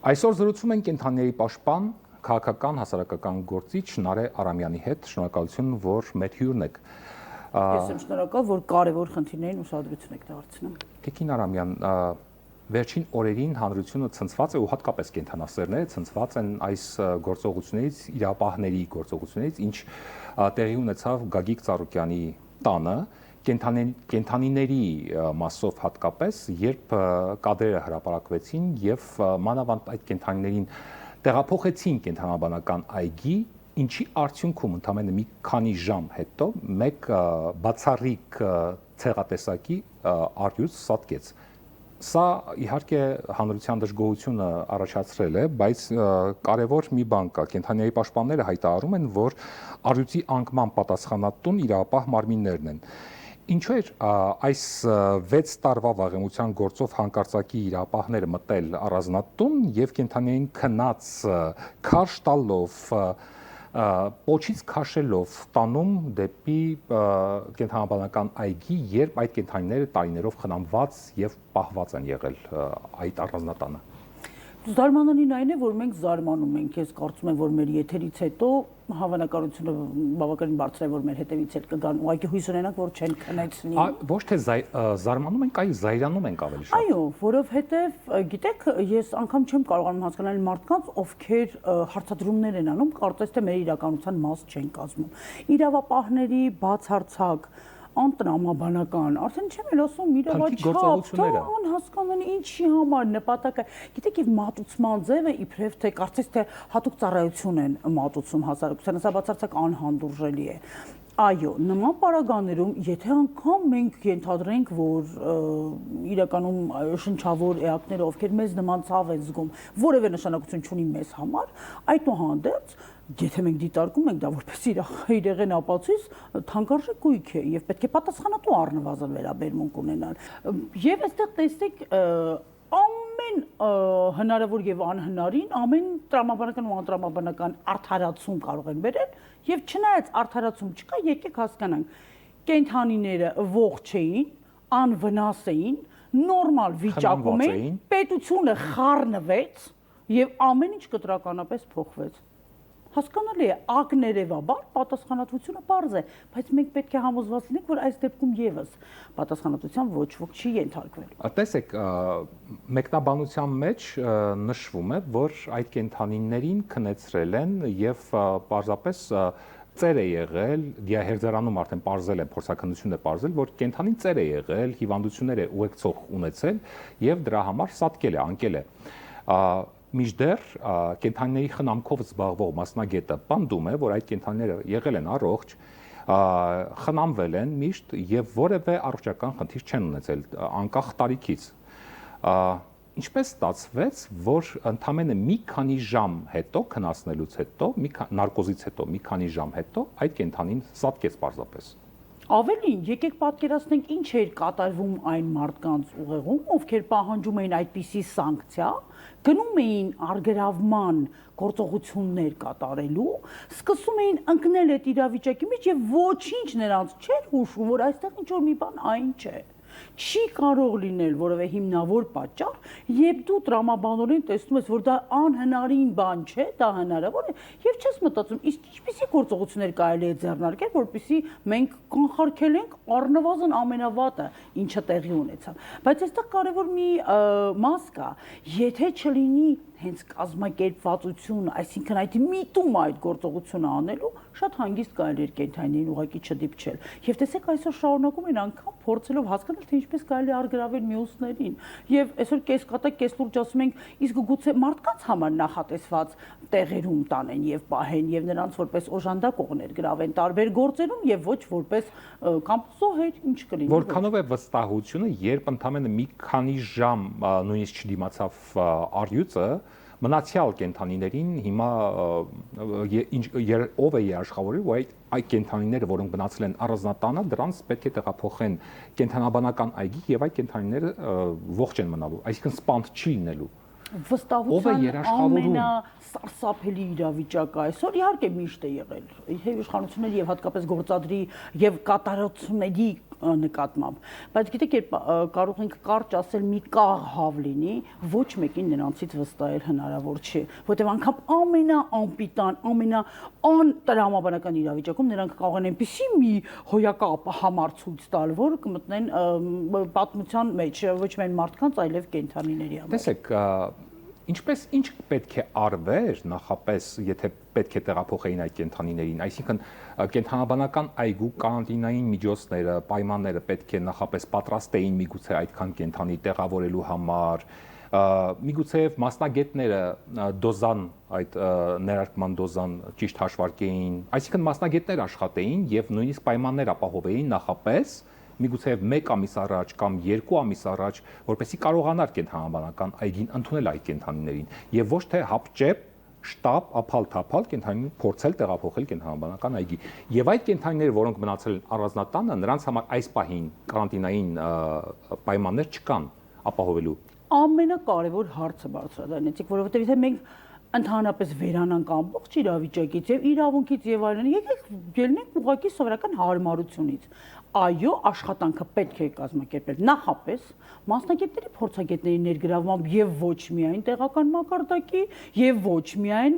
Այսօր զրուցում ենք կենդանիների պաշտպան, քաղաքական հասարակական գործիչ Նարէ Արամյանի հետ։ Շնորհակալություն, որ մեր հյուրն եք։ Ես եմ շնորհակալ, որ կարևոր խնդիրներին ուշադրություն եք դարձնում։ Տիկին Արամյան, վերջին օրերին հանրությունը ցնցված է ու հատկապես կենդանասերները ցնցված են այս գործողություններից, իրապահների գործողություններից, ինչ տեղի ունեցավ Գագիկ Ծառուկյանի տանը, կենդանիների մասով հատկապես, երբ կադրերը հրապարակվեցին եւ մանավանդ այդ կենդանիներին տեղափոխեցին կենդանաբանական այգի, ինչի արդյունքում ընդամենը մի քանի ժամ հետո մեկ բացառիկ ցեղատեսակի առյուծ սատկեց։ Սա իհարկե հանրության դժգոհությունը առաջացրել է, բայց կարևոր մի բան կա, կենդանիների պաշտպանները հայտարարում են, որ առյուծի անկման պատասխանատուն իրապահ մարմիններն են։ Ինչու էր այս 6 տարվա վաղեմության գործով հանկարծակի իրապահները մտել առանձնատուն եւ կենդանիներին քնած քարշ տալով, պոչից քաշելով տանում դեպի կենդանաբանական այգի, երբ այդ կենդանիները տարիներով խնամված եւ պահված են եղել այդ առանձնատանը։ Զարմանալին այն է, որ մենք զարմանում ենք, ես կարծում եմ, որ մեր եթերից հետո հավանականությունը բավականին բարձր է, որ մեր հետևից էլ կգան, ուղղակի հույս ունենանք, որ չեն քնեցնի։ Ոչ թե զարմանում ենք, այլ զայրանում ենք ավելի շատ։ Այո, որովհետև գիտեք, ես անգամ չեմ կարողանում հասկանալ մարդկանց, ովքեր հարցադրումներ են անում, կարծես թե մեր իրականության մաս չեն կազմում։ Իրավապահների բացարձակ անտրամաբանական, արդեն չեմ էլ ասում իրավաչափ, անհասկանալի ինչի համար նպատակը, գիտեք, եւ մատուցման ձևը իբրև թե կարծես թե հատուկ ծառայություն են մատուցում հասարակությանը, սա բացարձակ անհանդուրժելի է։ Այո, նման պարագաներում, եթե անգամ մենք ենթադրենք, որ իրականում շնչավոր էակները, ովքեր մեզ նման ցավ են զգում, որևէ նշանակություն չունի մեզ համար, այդուհանդերձ եթե մենք դիտարկում ենք դա որպես իրեղեն ապացույց, թանկարժեք գույք է եւ պետք է պատասխանատու առնվազն վերաբերմունք ունենալ։ Եվ այստեղ տեսեք ամեն հնարավոր եւ անհնարին, ամեն տրամաբանական ու անտրամաբանական արդարացում կարող են բերել եւ չնայած արդարացում չկա, եկեք հասկանանք, կենդանիները ողջ էին, անվնաս էին, նորմալ վիճակում էին, պետությունը խառնվեց եւ ամեն ինչ կտրականապես փոխվեց։ Հասկանալի է, ակներևաբար պատասխանատվությունը պարզ է, բայց մենք պետք է համոզված լինենք, որ այս դեպքում եւս պատասխանատվության ոչ ոք չի ենթարկվել։ Տեսեք, մեկնաբանության մեջ նշվում է, որ այդ կենդանիներին քնեցրել են եւ պարզապես ծեր է եղել, դիահերձարանում արդեն պարզել է, փորձաքննություն է պարզել, որ կենդանին ծեր է եղել, հիվանդություններ է ուղեկցող ունեցել եւ դրա համար սատկել է, անկել է։ Մինչդեռ կենդանիների խնամքով զբաղվող մասնագետը պնդում է, որ այդ կենդանիները եղել են առողջ, խնամվել են միշտ եւ որևէ առողջական խնդիր չեն ունեցել անկախ տարիքից։ Ինչպես ստացվեց, որ ընդամենը մի քանի ժամ հետո քնացնելուց հետո, նարկոզից հետո մի քանի ժամ հետո այդ կենդանին սատկեց պարզապես։ Ավելին, եկեք պատկերացնենք ինչ էր կատարվում այն մարդկանց ուղեղում, ովքեր պահանջում էին այդպիսի սանկցիա, գնում էին արգրավման գործողություններ կատարելու, սկսում էին ընկնել այդ իրավիճակի մեջ եւ ոչինչ նրանց չէր հուշում, որ այստեղ ինչ որ մի բան այն չէ։ Չի կարող լինել որևէ հիմնավոր պատճառ, երբ դու տրամաբանորեն տեսնում ես, որ դա անհնարին բան չէ, դա հնարավոր է, եւ չես մտածում, իսկ ինչպիսի գործողություններ կարելի է ձեռնարկել, որպեսզի մենք կանխարգելենք առնվազն ամենավատը, ինչը տեղի ունեցավ։ Բայց այստեղ կարևոր մի մաս կա, եթե չլինի հենց կազմակերպվածություն, այսինքն այդ միտումը այդ գործողությունը անելու, շատ հանգիստ կարելի էր կենդանիներին ուղղակի չդիպչել։ Եվ տեսեք, այսօր շարունակում են անգամ փորձելով հասկանալ, թե ինչպես կարելի է արգրավել մյուսներին։ Եվ այսօր կեսկատակ, կեսլուրջ ասում ենք, իսկ գուցե մարդկանց համար նախատեսված տեղերում տանեն եւ պահեն եւ նրանց որպես օժանդակողներ գրավեն տարբեր գործերում եւ ոչ որպես կամ զոհեր, ինչ կլինի։ Որքանով է վստահությունը, երբ ընդամենը մի քանի ժամ նույնիսկ չդիմացավ առյուծը, մնացյալ կենդանիներին հիմա ով է երաշխավորել, որ այդ կենդանիները, որոնք գնացել են առանձնատանը, դրանց պետք է տեղափոխեն կենդանաբանական այգի եւ այդ կենդանիները ողջ են մնալու, այսինքն սպանդ չի լինելու։ Վստահության ամենասարսափելի իրավիճակը այսօր իհարկե միշտ է եղել։ Եվ իշխանությունների եւ հատկապես գործադրի եւ կատարությունների նկատմամբ, բայց գիտեք, երբ կարող ենք կարճ ասել մի կաղ հավ լինի, ոչ մեկին նրանցից վստահել հնարավոր չի, որտեղ անգամ ամենաանպիտան, ամենաանտրամաբանական իրավիճակում նրանք կարող են այնպիսի մի հոյակապ համար ցույց տալ, որը կմտնեն պատմության մեջ ոչ միայն մարդկանց, այլև կենդանիների համար։ Տեսեք, ինչ պետք է արվեր նախապես, եթե պետք է տեղափոխեին այդ կենդանիներին, այսինքն կենդանաբանական այգու կարանտինային միջոցները, պայմանները պետք է նախապես պատրաստեին միգուցե այդքան կենդանի տեղավորելու համար, միգուցե մասնագետները դոզան այդ ներարկման դոզան ճիշտ հաշվարկեին, այսինքն մասնագետներ աշխատեին եւ նույնիսկ պայմաններ ապահովեին նախապես միգուցե 1 ամիս առաջ կամ 2 ամիս առաջ, որպեսզի կարողանար կենդանաբանական այգին ընդունել այդ կենդանիներին եւ ոչ թե հապճեպ շտապ ափալ-թափալ կենդանին փորձել տեղափոխել կենդանաբանական այգի։ Եվ այդ կենդանիները, որոնք մնացել են առանձնատանը, նրանց համար այս պահին կարանտինային պայմաններ չկան ապահովելու։ Ամենակարևոր հարցը բարձրացնեցիք, որովհետեւ եթե մենք ընդհանրապես վերանանք ամբողջ իրավիճակից եւ իրավունքից եւ այլն, եկեք ելնենք ուղղակի սովորական հարմարությունից։ Այո, աշխատանքը պետք է կազմակերպել նախապես մասնագետների փորձագետների ներգրավմամբ եւ ոչ միայն տեղական մակարդակի եւ ոչ միայն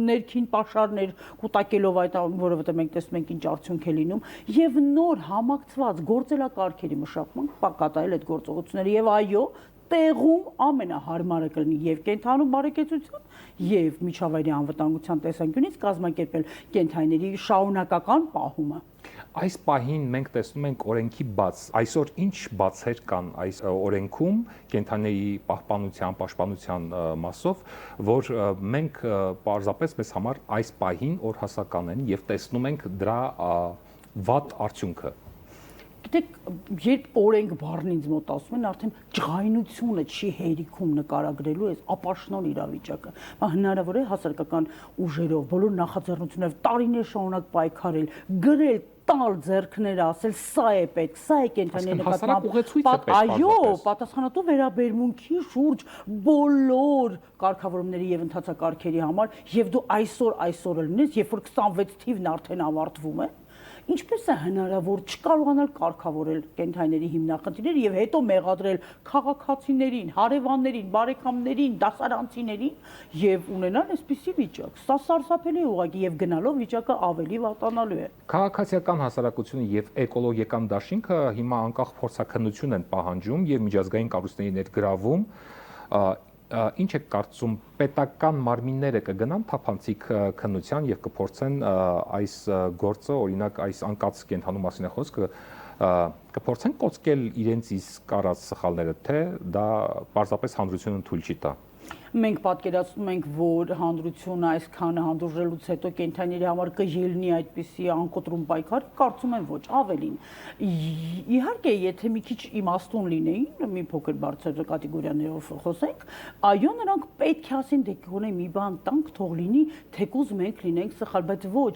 ներքին պաշարներ կուտակելով այդ, որովհետեւ մենք տեսնում ենք ինչ արդյունք է լինում, եւ նոր համակցված գործելակարգերի մշակման կատարել այդ գործողությունները եւ այո, տեղում ամենահարմարը կլինի եւ կենդանու բարեկեցություն եւ միջավայրի անվտանգության տեսանկյունից կազմակերպել կենդանիների շարունակական պահումը։ Այս պահին մենք տեսնում ենք օրենքի բաց, այսօր ինչ բացեր կան այս օրենքում կենդանիների պահպանության, պաշտպանության մասով, որ մենք պարզապես մեզ համար այս պահին օրհասական են եւ տեսնում ենք դրա վատ արդյունքը։ Գիտեք, երբ օրենք բառն ինձ մոտ ասում են, արդեն ջղայնությունը չի հերիքում նկարագրելու այս ապաշնոն իրավիճակը։ Հնարավոր է հասարակական ուժերով, բոլոր նախաձեռնություններով տարիներ շարունակ պայքարել, գրել, տալ ձեռքները, ասել սա է պետք, սա է կենդանի նկատմամբ։ Այո, պատասխանատու վերաբերմունքի շուրջ բոլոր կարգավորումների եւ ընթացակարգերի համար, եւ դու այսօր լինես, երբ որ 26 թիվն արդեն ավարտվում է, ինչպես է հնարավոր չկարողանալ կարգավորել կենդանիների հիմնախնդիրները եւ հետո մեղադրել քաղաքացիներին, հարևաններին, բարեկամներին, դասարանցիներին եւ ունենալ այսպիսի վիճակ։ Սա սարսափելի է ուղղակի եւ գնալով վիճակը ավելի վատանալու է։ Քաղաքացիական հասարակությունը եւ էկոլոգիական դաշինքը հիմա անկախ փորձաքննություն են պահանջում եւ միջազգային կառույցների ներգրավում ինչ է կարծում պետական մարմինները կգնան թափանցիկ քննության եւ կփորձեն այս գործը, օրինակ այս անկած կենդանու մասին է խոսքը, կփորձեն կոծկել իրենց իսկ արած սխալները, թե դա պարզապես հանրությունը թույլ չի տա։ Մենք պատկերացնում ենք, որ հանրությունը այսքանը հանդուրժելուց հետո կենդանիների համար կելնի այդպիսի անկոտրում պայքար, կարծում եմ ոչ, ավելին։ Իհարկե, եթե մի քիչ իմաստուն լինեին, մի փոքր բարձր կատեգորիաներով խոսենք, այո, նրանք պետք է ասեն, դե գոնե մի բան տանք, թող լինի, թեկուզ մենք լինենք սխալ, բայց ոչ,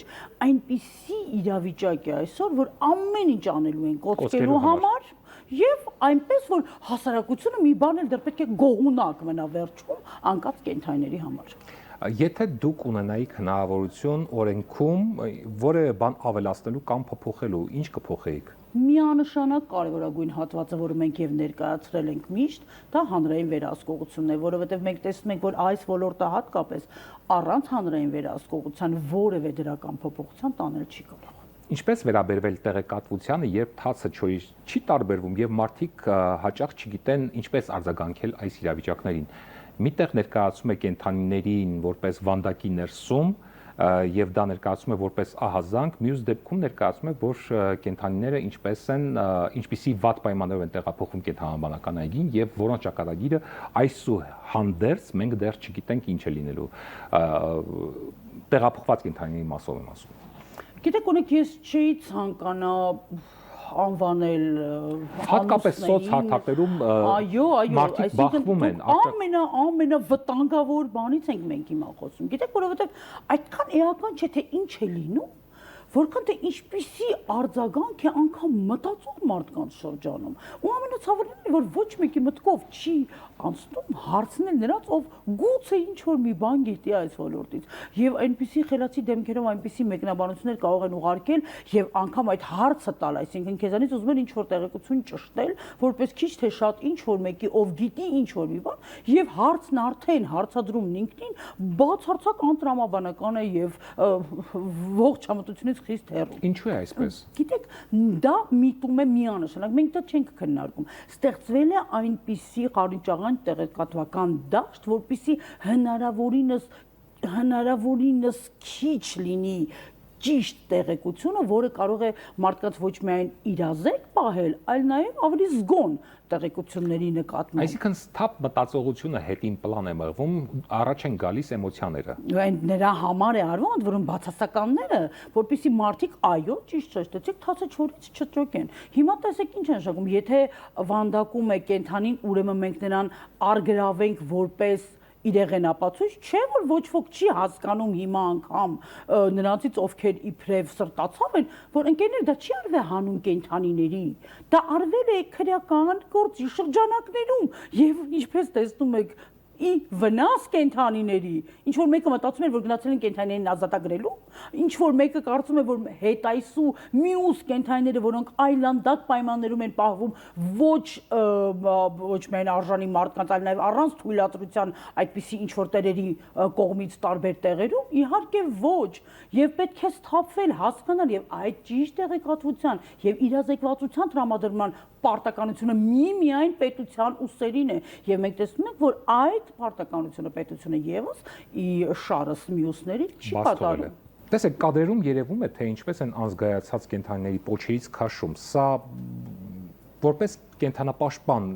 այնպիսի իրավիճակ է այսօր, որ ամեն ինչ անելու են կոծկելու համար եւ այնպես որ հասարակությունը մի բան էլ դեռ պետք է գողունակ մնա վերջում անկած կենդանիների համար։ Եթե դուք ունենայիք հնարավորություն օրենքում որևէ բան ավելացնելու կամ փոփոխելու, ինչ կփոխեիք։ Միանշանակ կարևորագույն հատվածը, որը մենք եւ ներկայացրել ենք միշտ, դա հանրային վերահսկողությունն է, որովհետեւ մենք տեսնում ենք, որ այս ոլորտը հատկապես առանց հանրային վերահսկողության որևէ դրական փոփոխության տանել չի կարող։ Ինչպես վերաբերվել տեղեկատվությանը, երբ թացը չորից չի տարբերվում եւ մարդիկ հաճախ չգիտեն ինչպես արձագանքել այս իրավիճակներին։ Միտեղ ներկայացում է կենդանիներին որպես վանդակի ներսում եւ դա ներկայացում է որպես ահազանգ, մյուս դեպքում ներկայացում է, որ կենդանիները ինչպիսի վատ պայմաններով են տեղափոխվում կենդանաբանական այգին եւ որոնց ճակատագիրը այսուհանդերձ մենք դեռ չգիտենք ինչ է լինելու։ Տեղափոխված կենդանիների մասով եմ ասում։ Գիտեք, օրինակ ես չի ցանկանա անվանել հատկապես սոցհարթակներում մարդիկ բախվում են ամենավտանգավոր բանից ենք մենք հիմա խոսում։ Գիտեք, որովհետև այդքան էական չէ թե ինչ է լինում, որքան թե ինչպիսի արձագանք է անգամ մտածող մարդկանց շրջանում։ Ու ամենացավալին է, որ ոչ մեկի մտքով չի անցնում հարցնել նրանց, ով գուցե ինչ որ մի բան գիտի այս ոլորտից։ Եվ այնպիսի խելացի դեմքերով այնպիսի մեկնաբանություններ կարող են ուղարկել եւ անգամ այդ հարցը տալ, այսինքն քեզանից ուզում են ինչ որ տեղեկություն ճշտել, որպես քիչ թե շատ ինչ որ մեկի ով գիտի ինչ որ մի բան, եւ հարցն արդեն հարցադրումն ինքնին բացարձակ անտրամաբանական է եւ ողջ համատությունից խիստ հեռու։ Ինչու է այսպես։ Գիտեք, դա միտում է միանշանակ, մենք դա չենք քննարկում։ Ստեղծվել է այնպիսի խարիճաղան տեղեկատվական դաշտ, որպեսզի հնարավորինս քիչ լինի ճիշտ տեղեկությունը, որը կարող է մարդկանց ոչ միայն իրազեկ պահել, այլ նաև ավելի զգոն տեղեկությունների նկատմամբ։ Այսինքն սթափ մտածողությունը հետին պլան է մղվում, առաջ են գալիս էմոցիաները։ Այն նրա համար է արվում, ընդ որում բացասականները, որպեսզի մարդիկ այո, ճիշտ շեշտեցիք, թացը չորից չճոկեն։ Հիմա տեսեք ինչ են շակում, եթե վանդակում է կենդանին, ուրեմն մենք նրան արգրավենք որպես իրեղենապացույց, չէ որ ոչ ոք չի հասկանում հիմա անգամ նրանցից ովքեր իբրև սրտացավ են, որ ընկերներ դա չի արվել հանուն կենդանիների, դա արվել է քրեական գործի շրջանակներում եւ ինչպես տեսնում եք ի վնաս կենդանիների, ինչ որ մեկը մտածում էր, որ գնացել են կենդանիներին ազատագրելու, ինչ որ մեկը կարծում է, որ հետայսու մյուս կենդանիները, որոնք այլանդակ պայմաններում են պահվում ոչ միայն արժանի մարդկանց, այլ նաև առանց թույլատրության այդպիսի ինչ որ տերերի կողմից տարբեր տեղերում, իհարկե ոչ, եւ պետք է սթափվել, հասկանալ եւ այդ ճիշտ տեղեկատվության եւ իրազեկվածության տրամադրման պարտականությունը միայն պետության ուսերին է եւ մենք տեսնում ենք, որ այդ պարտականությունը պետությունը եւս ի շարս մյուսների չի կատարում։ Տեսեք, կադրերում երևում է, թե ինչպես են անզգայացած կենդանիների պոչերից քաշում։ Սա որպես կենդանապաշտպան,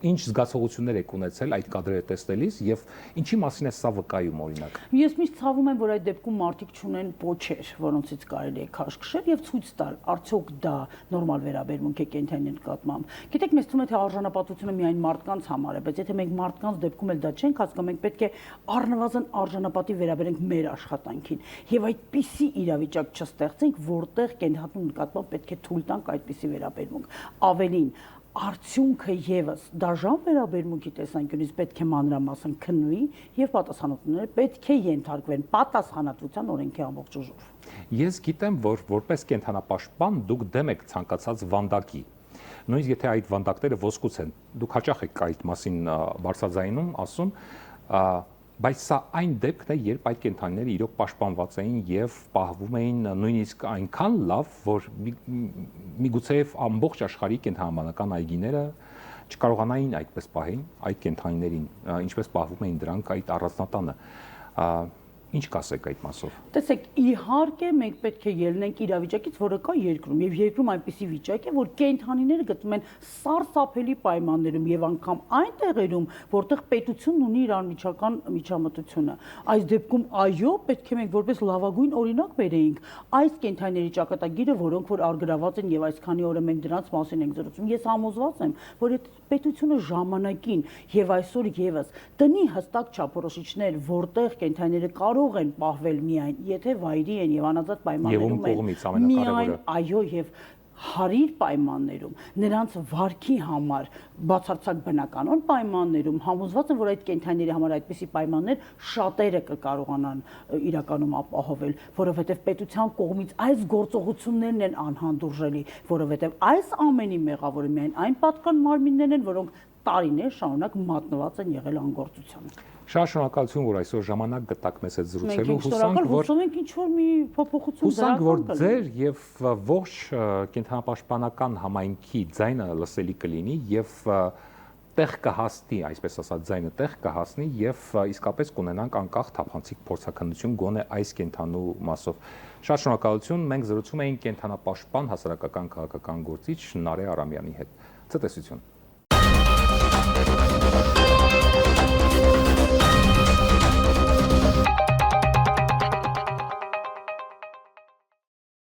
ինչ զգացողություններ եք ունեցել այդ կադրերը տեսնելիս եւ ինչի մասին է սա վկայում օրինակ։ Ես միշտ ցավում եմ, որ այդ դեպքում մարդիկ չունեն պոչեր, որոնցից կարելի է քաշքշել եւ ցույց տալ, արդյոք դա նորմալ վերաբերմունք է կենդանիների նկատմամբ։ Գիտեք, մեզ թվում է, թե արժանապատվությունը միայն մարդկանց համար է, բայց եթե մենք մարդկանց դեպքում էլ դա չենք հասկանում, մենք պետք է առնվազն արժանապատի վերաբերենք մեր աշխատանքին եւ այդպիսի իրավիճակ չստեղծենք, որտեղ կենդանու նկատմամբ պետք է թույլ տանք այդպիսի վերաբերմունք։ Ավելին արդյունքը եւս դաժան վերաբերմունքի տեսանկյունից պետք է մանրամասն քննվի եւ պատասխանատուները պետք է ենթարկվեն պատասխանատվության օրենքի ամբողջ ուժով։ Ես գիտեմ, որ որպես կենդանապաշտպան դուք դեմ եք ցանկացած վանդակի։ Նույնիսկ եթե այդ վանդակները ոսկուց են, դուք հաճախ եք այդ մասին բարձրաձայնում ասում, բայց սա այն դեպքն է, երբ այդ կենդանիները իրոք պաշտպանված էին եւ պահվում էին նույնիսկ այնքան լավ, որ միգուցեև ամբողջ աշխարհի կենդանաբանական այգիները չկարողանային այդպես պահել այդ կենդանիներին, ինչպես պահվում էին դրանք այդ առանձնատանը։ Ինչ կասեք այդ մասով։ Տեսեք, իհարկե մենք պետք է ելնենք իրավիճակից, որը կա երկրում, եւ երկրում այնպիսի վիճակ է, որ կենդանիները գտնվում են սարսափելի պայմաններում եւ անգամ այն տեղերում, որտեղ պետությունն ունի իր անմիջական միջամտությունը։ Այս դեպքում այո, պետք է մենք որպես լավագույն օրինակ բերեինք այս կենդանիների ճակատագիրը, որոնք որ արգրաված են եւ այսքանի օրը մենք դրանց մասին ենք զրուցում։ Ես համոզված եմ, որ այդ պետությունը ժամանակին եւ այսօր եւս տնի հստակ չափորոշիչներ, որտեղ կենդանիները կարող են պահվել միայն, եթե վայրի են եւ անազատ պայմաններում են, միայն այո եւ հարիր պայմաններում, նրանց վարքի համար բացարձակ բնականon պայմաններում համոզված եմ, որ այդ կենդանիների համար այդպիսի պայմաններ շատերը կկարողանան իրականում ապահովել, որովհետև պետության կողմից այս գործողություններն են անհանդուրժելի, որովհետև այս ամենի մեղավորը միայն այն պատկան մարմիններն են, որոնք տարիներ շարունակ մատնված են եղել անգործությանը։ Շատ շնորհակալություն, որ այսօր ժամանակ գտաք մեզ հետ զրուցելու, հուսանք, որ ինչ որ մի փոփոխություն հուսանք, որ ձեր եւ ողջ կենդանապաշտպանական համայնքի ձայնը լսելի կլինի եւ տեղ կհասնի, այսպես ասած, ձայնը տեղ կհասնի եւ իսկապես կունենանք անկախ թափանցիկ փորձաքննություն գոնե այս կենդանու մասով։ Շատ շնորհակալություն, մենք զրուցում էինք կենդանապաշտպան հասարակական քաղաքական գործիչ Նարէ Արամյանի հետ։ Ցտեսություն։